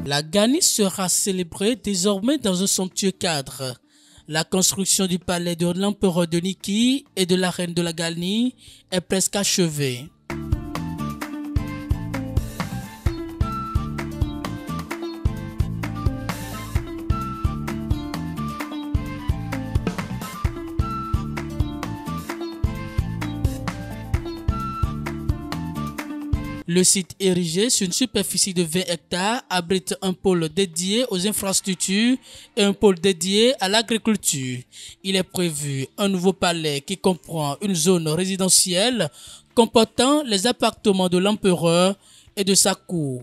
La Gani sera célébrée désormais dans un somptueux cadre. La construction du palais de l'empereur de Niki et de la reine de la Gani est presque achevée. Le site érigé sur une superficie de 20 hectares abrite un pôle dédié aux infrastructures et un pôle dédié à l'agriculture. Il est prévu un nouveau palais qui comprend une zone résidentielle comportant les appartements de l'empereur et de sa cour,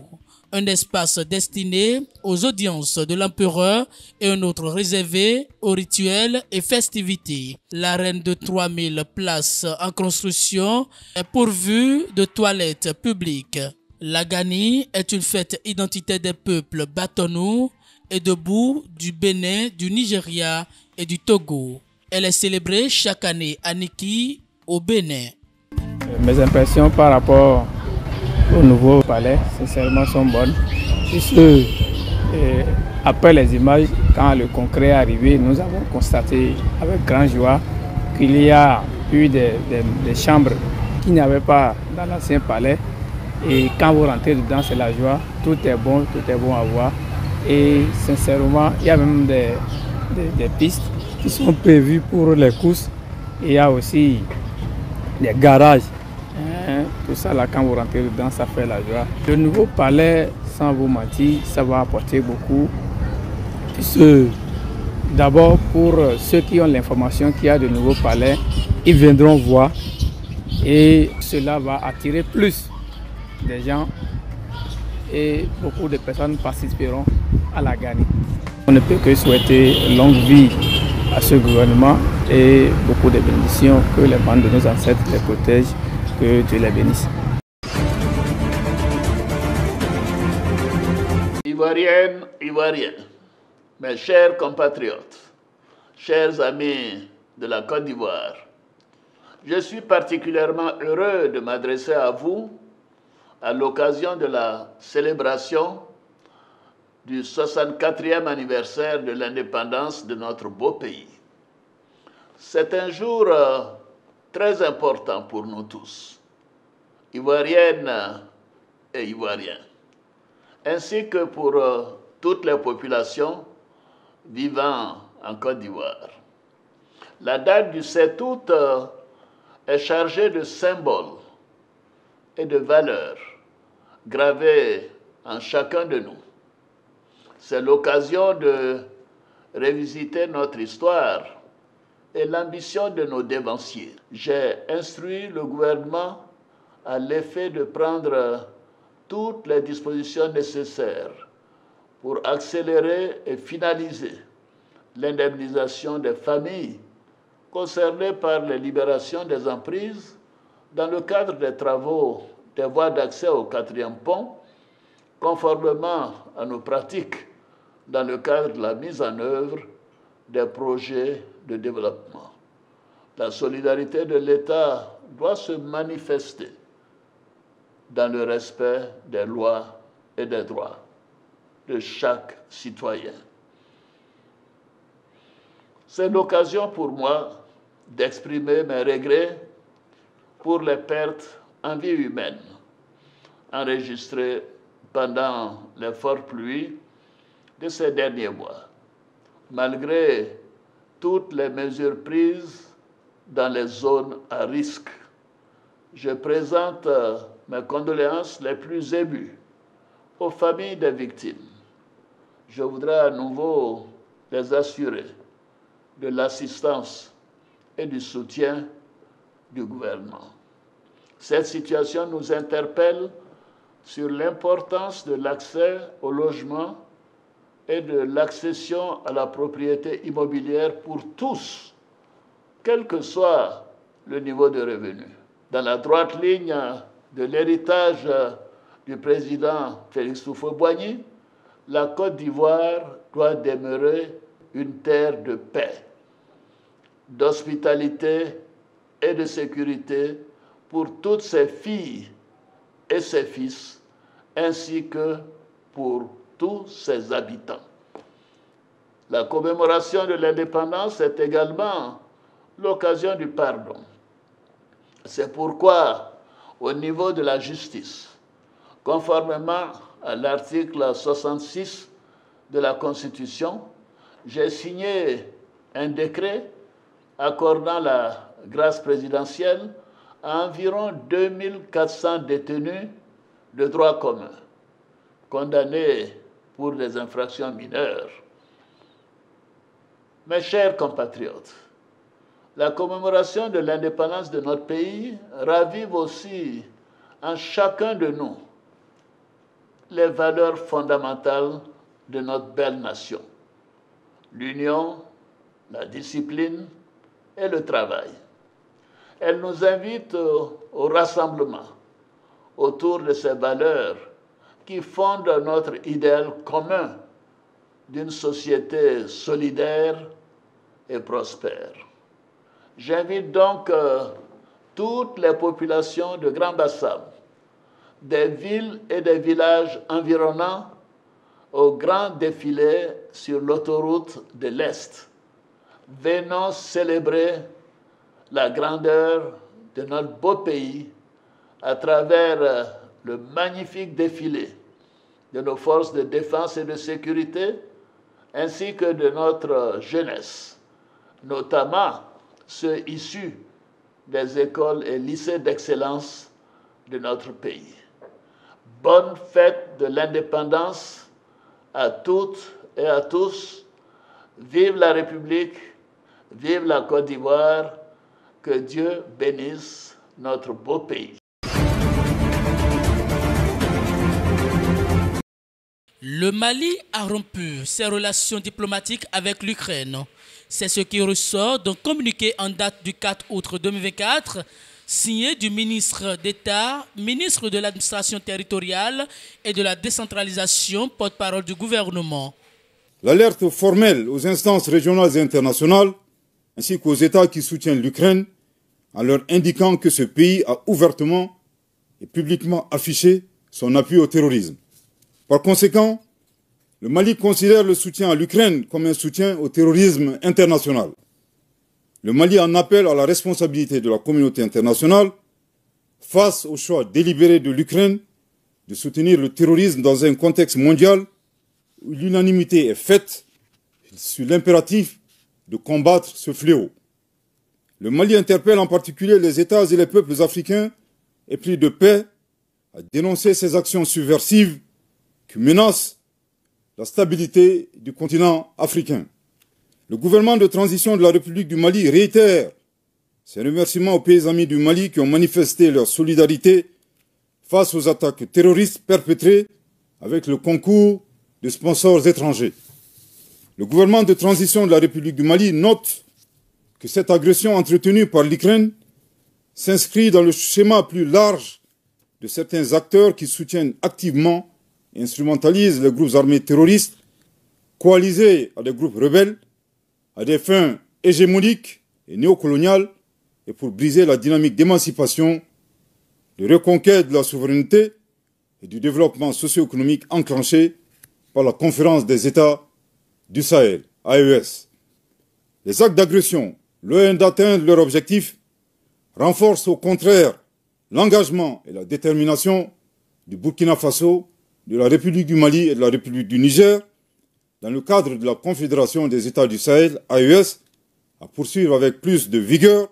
un espace destiné aux audiences de l'empereur et un autre réservé aux rituels et festivités. L'arène de 3000 places en construction est pourvue de toilettes publiques. La Gani est une fête identitaire des peuples Batonou et Debout du Bénin, du Nigeria et du Togo. Elle est célébrée chaque année à Niki, au Bénin. Mes impressions par rapport au nouveau palais, sincèrement, sont bonnes. Puisque, après les images, quand le concret est arrivé, nous avons constaté avec grande joie qu'il y a eu des chambres qu'il n'y avait pas dans l'ancien palais. Et quand vous rentrez dedans, c'est la joie. Tout est bon à voir. Et sincèrement, il y a même des pistes qui sont prévues pour les courses. Et il y a aussi des garages. Tout ça là, quand vous rentrez dedans, ça fait la joie. Le nouveau palais, sans vous mentir, ça va apporter beaucoup. Puisque d'abord, pour ceux qui ont l'information qu'il y a de nouveaux palais, ils viendront voir et cela va attirer plus de gens et beaucoup de personnes participeront à la Gani. On ne peut que souhaiter longue vie à ce gouvernement et beaucoup de bénédictions, que les bandes de nos ancêtres les protègent. Que Dieu les bénisse. Ivoiriennes, Ivoiriens, mes chers compatriotes, chers amis de la Côte d'Ivoire, je suis particulièrement heureux de m'adresser à vous à l'occasion de la célébration du 64e anniversaire de l'indépendance de notre beau pays. C'est un jour très important pour nous tous, Ivoiriennes et Ivoiriens, ainsi que pour toutes les populations vivant en Côte d'Ivoire. La date du 7 août est chargée de symboles et de valeurs gravées en chacun de nous. C'est l'occasion de revisiter notre histoire et l'ambition de nos dévanciers. J'ai instruit le gouvernement à l'effet de prendre toutes les dispositions nécessaires pour accélérer et finaliser l'indemnisation des familles concernées par les libérations des emprises dans le cadre des travaux des voies d'accès au 4e pont, conformément à nos pratiques dans le cadre de la mise en œuvre des projets de développement. La solidarité de l'État doit se manifester dans le respect des lois et des droits de chaque citoyen. C'est l'occasion pour moi d'exprimer mes regrets pour les pertes en vie humaine enregistrées pendant les fortes pluies de ces derniers mois. Malgré toutes les mesures prises dans les zones à risque, je présente mes condoléances les plus émues aux familles des victimes. Je voudrais à nouveau les assurer de l'assistance et du soutien du gouvernement. Cette situation nous interpelle sur l'importance de l'accès au logement et de l'accession à la propriété immobilière pour tous, quel que soit le niveau de revenu. Dans la droite ligne de l'héritage du président Félix Houphouët-Boigny, la Côte d'Ivoire doit demeurer une terre de paix, d'hospitalité et de sécurité pour toutes ses filles et ses fils, ainsi que pour tous ses habitants. La commémoration de l'indépendance est également l'occasion du pardon. C'est pourquoi, au niveau de la justice, conformément à l'article 66 de la Constitution, j'ai signé un décret accordant la grâce présidentielle à environ 2400 détenus de droit commun, condamnés pour des infractions mineures. Mes chers compatriotes, la commémoration de l'indépendance de notre pays ravive aussi en chacun de nous les valeurs fondamentales de notre belle nation: l'union, la discipline et le travail. Elle nous invite au rassemblement autour de ces valeurs qui fondent notre idéal commun d'une société solidaire et prospère. J'invite donc toutes les populations de Grand Bassam, des villes et des villages environnants au grand défilé sur l'autoroute de l'Est. Venons célébrer la grandeur de notre beau pays à travers le magnifique défilé de nos forces de défense et de sécurité, ainsi que de notre jeunesse, notamment ceux issus des écoles et lycées d'excellence de notre pays. Bonne fête de l'indépendance à toutes et à tous. Vive la République, vive la Côte d'Ivoire, que Dieu bénisse notre beau pays. Le Mali a rompu ses relations diplomatiques avec l'Ukraine. C'est ce qui ressort d'un communiqué en date du 4 août 2024, signé du ministre d'État, ministre de l'administration territoriale et de la décentralisation, porte-parole du gouvernement. L'alerte formelle aux instances régionales et internationales, ainsi qu'aux États qui soutiennent l'Ukraine, en leur indiquant que ce pays a ouvertement et publiquement affiché son appui au terrorisme. Par conséquent, le Mali considère le soutien à l'Ukraine comme un soutien au terrorisme international. Le Mali en appelle à la responsabilité de la communauté internationale face au choix délibéré de l'Ukraine de soutenir le terrorisme dans un contexte mondial où l'unanimité est faite sur l'impératif de combattre ce fléau. Le Mali interpelle en particulier les États et les peuples africains épris de paix à dénoncer ces actions subversives qui menacent la stabilité du continent africain. Le gouvernement de transition de la République du Mali réitère ses remerciements aux pays amis du Mali qui ont manifesté leur solidarité face aux attaques terroristes perpétrées avec le concours de sponsors étrangers. Le gouvernement de transition de la République du Mali note que cette agression entretenue par l'Ukraine s'inscrit dans le schéma plus large de certains acteurs qui soutiennent activement et instrumentalisent les groupes armés terroristes coalisés à des groupes rebelles à des fins hégémoniques et néocoloniales et pour briser la dynamique d'émancipation, de reconquête de la souveraineté et du développement socio-économique enclenché par la Conférence des États du Sahel, AES. Les actes d'agression, loin d'atteindre leur objectif, renforcent au contraire l'engagement et la détermination du Burkina Faso, de la République du Mali et de la République du Niger, dans le cadre de la Confédération des États du Sahel, AES, à poursuivre avec plus de vigueur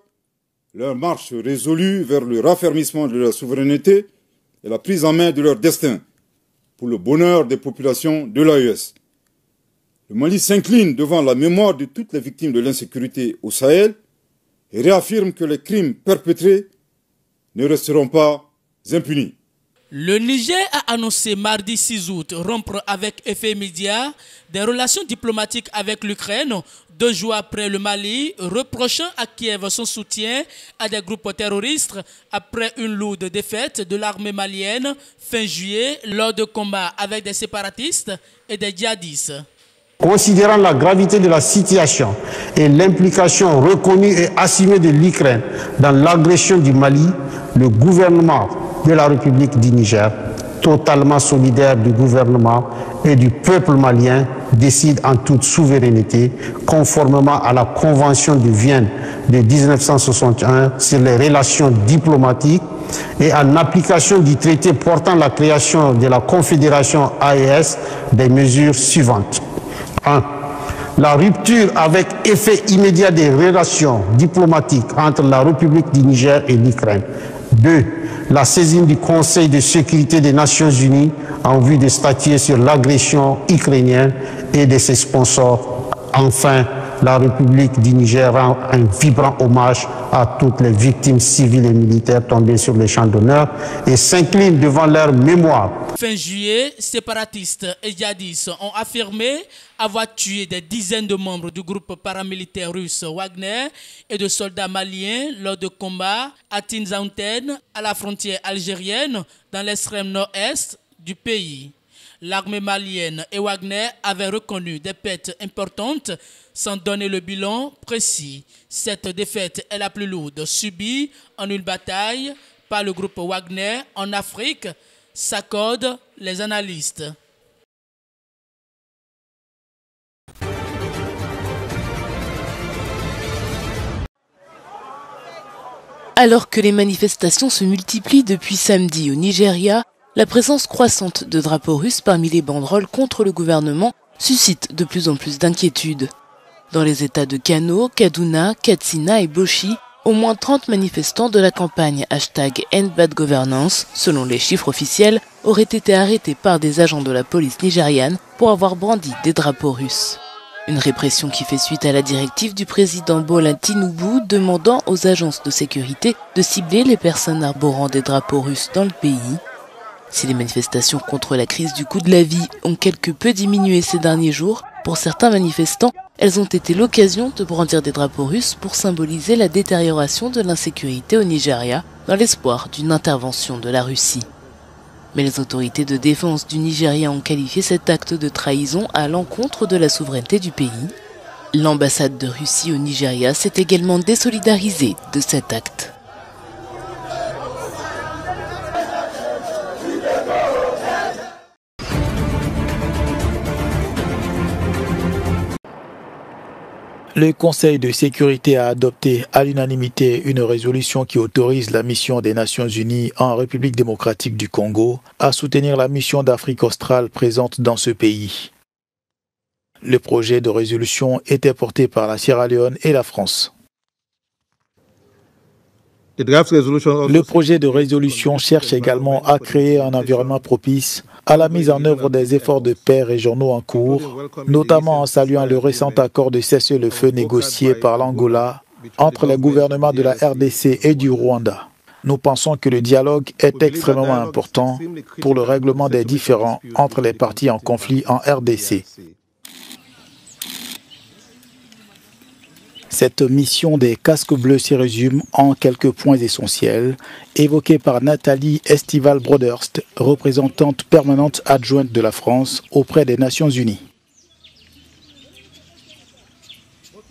leur marche résolue vers le raffermissement de leur souveraineté et la prise en main de leur destin, pour le bonheur des populations de l'AES. Le Mali s'incline devant la mémoire de toutes les victimes de l'insécurité au Sahel et réaffirme que les crimes perpétrés ne resteront pas impunis. Le Niger a annoncé mardi 6 août rompre avec effet immédiat des relations diplomatiques avec l'Ukraine, 2 jours après le Mali, reprochant à Kiev son soutien à des groupes terroristes après une lourde défaite de l'armée malienne fin juillet lors de combats avec des séparatistes et des djihadistes. Considérant la gravité de la situation et l'implication reconnue et assumée de l'Ukraine dans l'agression du Mali, le gouvernement de la République du Niger totalement solidaire du gouvernement et du peuple malien, décide en toute souveraineté, conformément à la Convention de Vienne de 1961 sur les relations diplomatiques et en application du traité portant la création de la Confédération AES, des mesures suivantes. 1. La rupture avec effet immédiat des relations diplomatiques entre la République du Niger et l'Ukraine. 2. La saisine du Conseil de sécurité des Nations Unies en vue de statuer sur l'agression ukrainienne et de ses sponsors. Enfin, la République du Niger rend un vibrant hommage à toutes les victimes civiles et militaires tombées sur les champs d'honneur et s'incline devant leur mémoire. Fin juillet, séparatistes et djihadistes ont affirmé avoir tué des dizaines de membres du groupe paramilitaire russe Wagner et de soldats maliens lors de combats à Tinzaouten, à la frontière algérienne, dans l'extrême nord-est du pays. L'armée malienne et Wagner avaient reconnu des pertes importantes sans donner le bilan précis. Cette défaite est la plus lourde subie en une bataille par le groupe Wagner en Afrique, s'accordent les analystes. Alors que les manifestations se multiplient depuis samedi au Nigeria, la présence croissante de drapeaux russes parmi les banderoles contre le gouvernement suscite de plus en plus d'inquiétudes. Dans les États de Kano, Kaduna, Katsina et Bochi, au moins 30 manifestants de la campagne #EndBadGovernance, selon les chiffres officiels, auraient été arrêtés par des agents de la police nigériane pour avoir brandi des drapeaux russes. Une répression qui fait suite à la directive du président Bola Tinubu demandant aux agences de sécurité de cibler les personnes arborant des drapeaux russes dans le pays. Si les manifestations contre la crise du coût de la vie ont quelque peu diminué ces derniers jours, pour certains manifestants, elles ont été l'occasion de brandir des drapeaux russes pour symboliser la détérioration de l'insécurité au Nigeria, dans l'espoir d'une intervention de la Russie. Mais les autorités de défense du Nigeria ont qualifié cet acte de trahison à l'encontre de la souveraineté du pays. L'ambassade de Russie au Nigeria s'est également désolidarisée de cet acte. Le Conseil de sécurité a adopté à l'unanimité une résolution qui autorise la mission des Nations Unies en République démocratique du Congo à soutenir la mission d'Afrique australe présente dans ce pays. Le projet de résolution était porté par la Sierra Leone et la France. Le projet de résolution cherche également à créer un environnement propice à la mise en œuvre des efforts de paix régionaux en cours, notamment en saluant le récent accord de cessez-le-feu négocié par l'Angola entre les gouvernements de la RDC et du Rwanda. Nous pensons que le dialogue est extrêmement important pour le règlement des différends entre les parties en conflit en RDC. Cette mission des casques bleus s'y résume en quelques points essentiels, évoqués par Nathalie Estival-Broderst, représentante permanente adjointe de la France auprès des Nations Unies.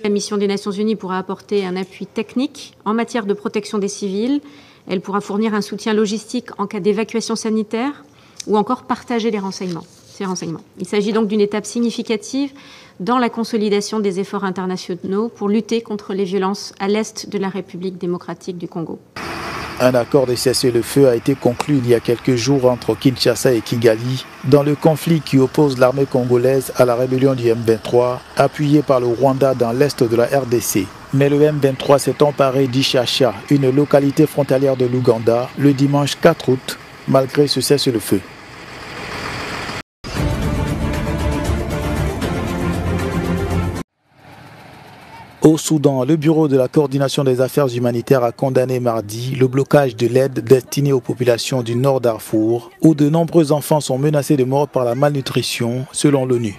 La mission des Nations Unies pourra apporter un appui technique en matière de protection des civils. Elle pourra fournir un soutien logistique en cas d'évacuation sanitaire ou encore partager ces renseignements. Il s'agit donc d'une étape significative dans la consolidation des efforts internationaux pour lutter contre les violences à l'est de la République démocratique du Congo. Un accord de cessez-le-feu a été conclu il y a quelques jours entre Kinshasa et Kigali dans le conflit qui oppose l'armée congolaise à la rébellion du M23, appuyée par le Rwanda dans l'est de la RDC. Mais le M23 s'est emparé d'Ishacha, une localité frontalière de l'Ouganda, le dimanche 4 août, malgré ce cessez-le-feu. Au Soudan, le Bureau de la coordination des affaires humanitaires a condamné mardi le blocage de l'aide destinée aux populations du Nord Darfour, où de nombreux enfants sont menacés de mort par la malnutrition, selon l'ONU.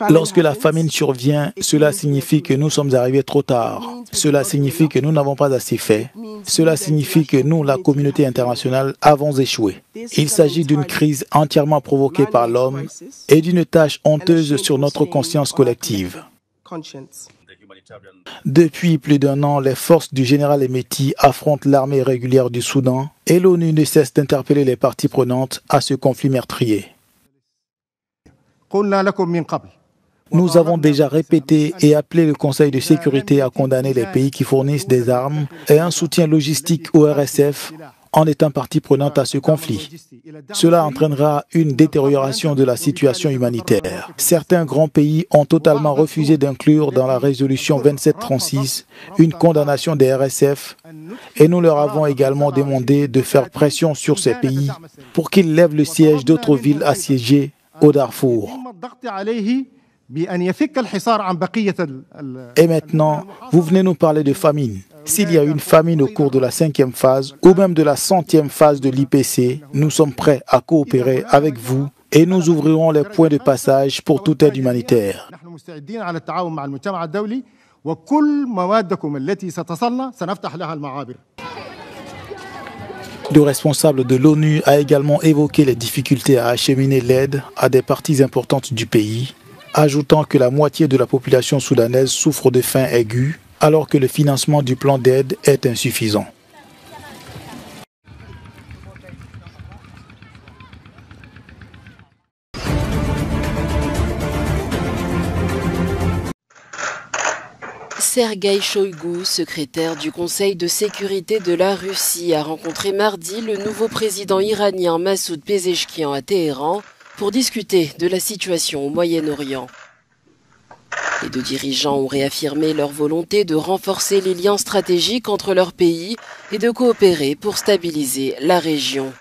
Lorsque la famine survient, cela signifie que nous sommes arrivés trop tard. Cela signifie que nous n'avons pas assez fait. Cela signifie que nous, la communauté internationale, avons échoué. Il s'agit d'une crise entièrement provoquée par l'homme et d'une tâche honteuse sur notre conscience collective. Depuis plus d'1 an, les forces du général Hemeti affrontent l'armée régulière du Soudan Et l'ONU ne cesse d'interpeller les parties prenantes à ce conflit meurtrier. Nous avons déjà répété et appelé le Conseil de sécurité à condamner les pays qui fournissent des armes et un soutien logistique au RSF en étant partie prenante à ce conflit. Cela entraînera une détérioration de la situation humanitaire. Certains grands pays ont totalement refusé d'inclure dans la résolution 2736 une condamnation des RSF et nous leur avons également demandé de faire pression sur ces pays pour qu'ils lèvent le siège d'autres villes assiégées au Darfour. Et maintenant, vous venez nous parler de famine. S'il y a une famine au cours de la 5e phase ou même de la 100e phase de l'IPC, nous sommes prêts à coopérer avec vous et nous ouvrirons les points de passage pour toute aide humanitaire. Le responsable de l'ONU a également évoqué les difficultés à acheminer l'aide à des parties importantes du pays, ajoutant que la moitié de la population soudanaise souffre de faim aiguë, alors que le financement du plan d'aide est insuffisant. Sergueï Shoïgu, secrétaire du Conseil de sécurité de la Russie, a rencontré mardi le nouveau président iranien Massoud Pezeshkian à Téhéran pour discuter de la situation au Moyen-Orient. Les deux dirigeants ont réaffirmé leur volonté de renforcer les liens stratégiques entre leurs pays et de coopérer pour stabiliser la région.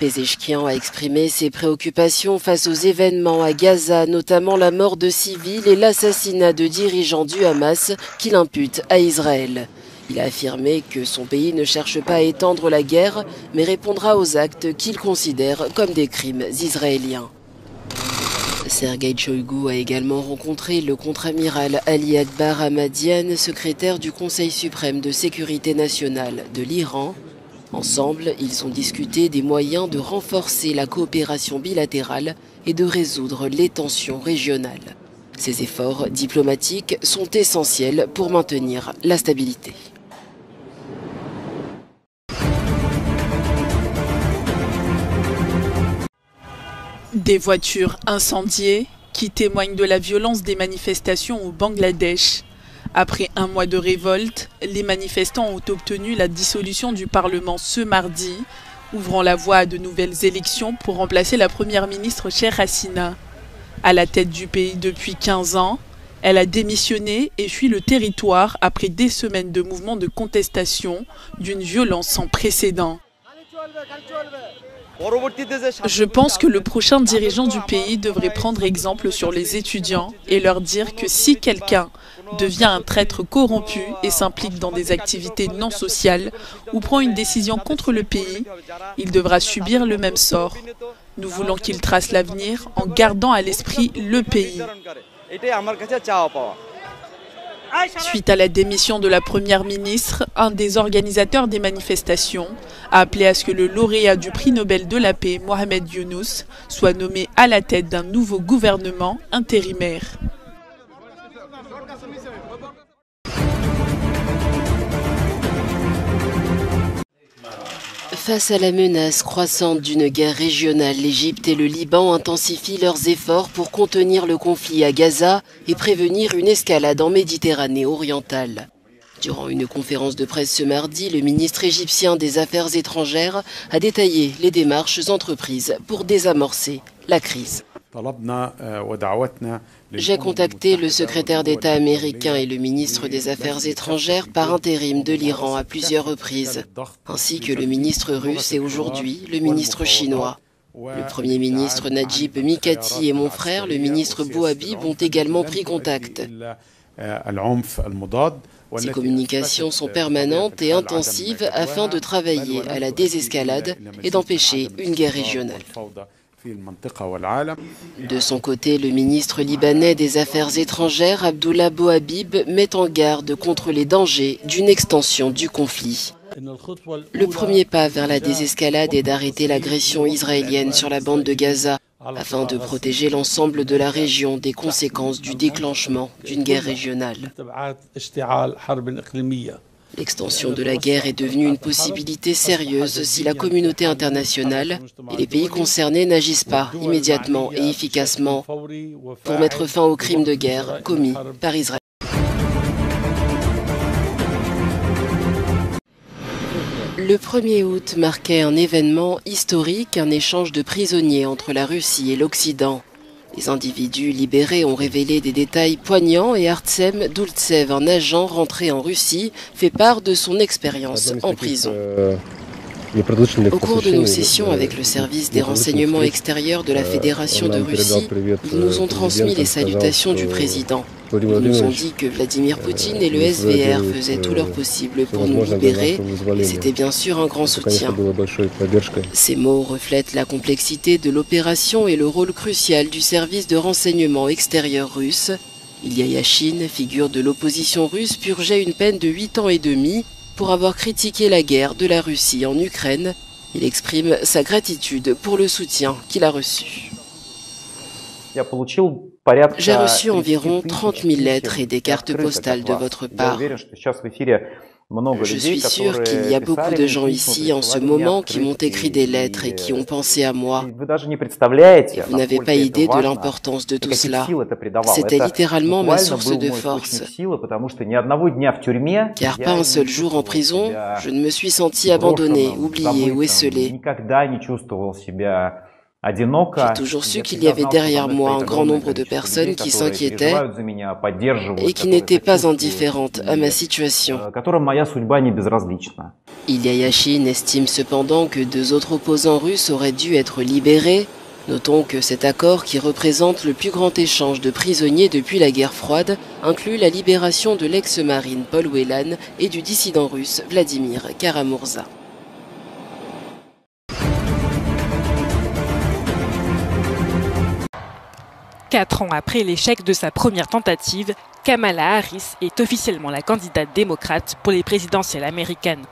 Pezeshkian a exprimé ses préoccupations face aux événements à Gaza, notamment la mort de civils et l'assassinat de dirigeants du Hamas qu'il impute à Israël. Il a affirmé que son pays ne cherche pas à étendre la guerre, mais répondra aux actes qu'il considère comme des crimes israéliens. Sergueï Shoïgu a également rencontré le contre-amiral Ali Akbar Ahmadian, secrétaire du Conseil suprême de sécurité nationale de l'Iran. Ensemble, ils ont discuté des moyens de renforcer la coopération bilatérale et de résoudre les tensions régionales. Ces efforts diplomatiques sont essentiels pour maintenir la stabilité. Des voitures incendiées qui témoignent de la violence des manifestations au Bangladesh. Après un mois de révolte, les manifestants ont obtenu la dissolution du Parlement ce mardi, ouvrant la voie à de nouvelles élections pour remplacer la première ministre Sheikh Hasina. À la tête du pays depuis 15 ans, elle a démissionné et fui le territoire après des semaines de mouvements de contestation d'une violence sans précédent. Je pense que le prochain dirigeant du pays devrait prendre exemple sur les étudiants et leur dire que si quelqu'un devient un traître corrompu et s'implique dans des activités non sociales ou prend une décision contre le pays, il devra subir le même sort. Nous voulons qu'il trace l'avenir en gardant à l'esprit le pays. Suite à la démission de la première ministre, un des organisateurs des manifestations a appelé à ce que le lauréat du prix Nobel de la paix, Mohamed Younous, soit nommé à la tête d'un nouveau gouvernement intérimaire. Face à la menace croissante d'une guerre régionale, l'Égypte et le Liban intensifient leurs efforts pour contenir le conflit à Gaza et prévenir une escalade en Méditerranée orientale. Durant une conférence de presse ce mardi, le ministre égyptien des Affaires étrangères a détaillé les démarches entreprises pour désamorcer la crise. J'ai contacté le secrétaire d'État américain et le ministre des Affaires étrangères par intérim de l'Iran à plusieurs reprises, ainsi que le ministre russe et aujourd'hui le ministre chinois. Le Premier ministre Najib Mikati et mon frère, le ministre Bouhabib, ont également pris contact. Ces communications sont permanentes et intensives afin de travailler à la désescalade et d'empêcher une guerre régionale. De son côté, le ministre libanais des Affaires étrangères, Abdullah Bouhabib, met en garde contre les dangers d'une extension du conflit. Le premier pas vers la désescalade est d'arrêter l'agression israélienne sur la bande de Gaza, afin de protéger l'ensemble de la région des conséquences du déclenchement d'une guerre régionale. L'extension de la guerre est devenue une possibilité sérieuse si la communauté internationale et les pays concernés n'agissent pas immédiatement et efficacement pour mettre fin aux crimes de guerre commis par Israël. Le 1er août marquait un événement historique, un échange de prisonniers entre la Russie et l'Occident. Les individus libérés ont révélé des détails poignants et Artsem Doultsev, un agent rentré en Russie, fait part de son expérience en prison. Au cours de nos sessions avec le service des renseignements extérieurs de la Fédération de Russie, ils nous ont transmis les salutations du président. Ils nous ont dit que Vladimir Poutine et le SVR faisaient tout leur possible pour nous libérer et c'était bien sûr un grand soutien. Ces mots reflètent la complexité de l'opération et le rôle crucial du service de renseignement extérieur russe. Ilya Yashin, figure de l'opposition russe, purgeait une peine de 8 ans et demi pour avoir critiqué la guerre de la Russie en Ukraine. Il exprime sa gratitude pour le soutien qu'il a reçu. J'ai reçu environ 30 000 lettres et des cartes postales de votre part. Je suis sûr qu'il y a beaucoup de gens ici en ce moment qui m'ont écrit des lettres et qui ont pensé à moi. Et vous n'avez pas idée de l'importance de tout cela. C'était littéralement ma source de force. Car pas un seul jour en prison, je ne me suis senti abandonné, oublié ou esseulé. J'ai toujours su qu'il y avait derrière moi un grand nombre de personnes qui s'inquiétaient et qui n'étaient pas indifférentes à ma situation. Ilya Yashin estime cependant que 2 autres opposants russes auraient dû être libérés. Notons que cet accord, qui représente le plus grand échange de prisonniers depuis la guerre froide, inclut la libération de l'ex-marine Paul Whelan et du dissident russe Vladimir Karamurza. Quatre ans après l'échec de sa première tentative, Kamala Harris est officiellement la candidate démocrate pour les présidentielles américaines.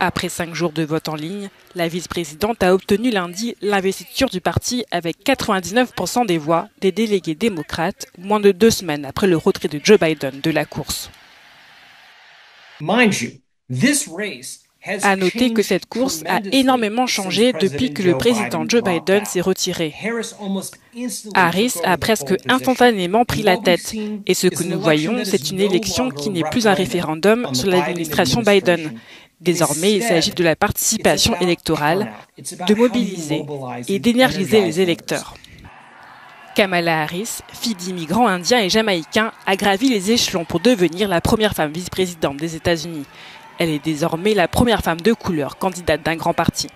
Après 5 jours de vote en ligne, la vice-présidente a obtenu lundi l'investiture du parti avec 99% des voix des délégués démocrates, moins de 2 semaines après le retrait de Joe Biden de la course. À noter que cette course a énormément changé depuis que le président Joe Biden s'est retiré. Harris a presque instantanément pris la tête. Et ce que nous voyons, c'est une élection qui n'est plus un référendum sur l'administration Biden. Désormais, il s'agit de la participation électorale, de mobiliser et d'énergiser les électeurs. Kamala Harris, fille d'immigrants indiens et jamaïcains, a gravi les échelons pour devenir la première femme vice-présidente des États-Unis. Elle est désormais la première femme de couleur candidate d'un grand parti.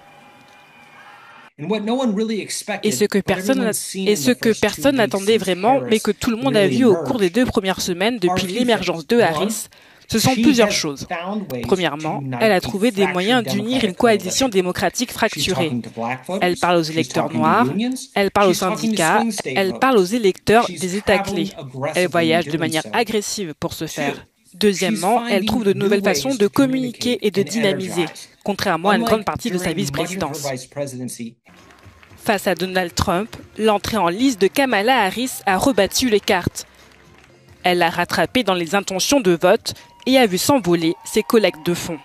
Et ce que personne n'attendait vraiment, mais que tout le monde a vu au cours des 2 premières semaines depuis l'émergence de Harris, ce sont plusieurs choses. Premièrement, elle a trouvé des moyens d'unir une coalition démocratique fracturée. Elle parle aux électeurs noirs, elle parle aux syndicats, elle parle aux électeurs des États clés. Elle voyage de manière agressive pour ce faire. Deuxièmement, elle trouve de nouvelles façons de communiquer et de dynamiser, contrairement à une grande partie de sa vice-présidence. Face à Donald Trump, l'entrée en lice de Kamala Harris a rebattu les cartes. Elle l'a rattrapé dans les intentions de vote et a vu s'envoler ses collectes de fonds.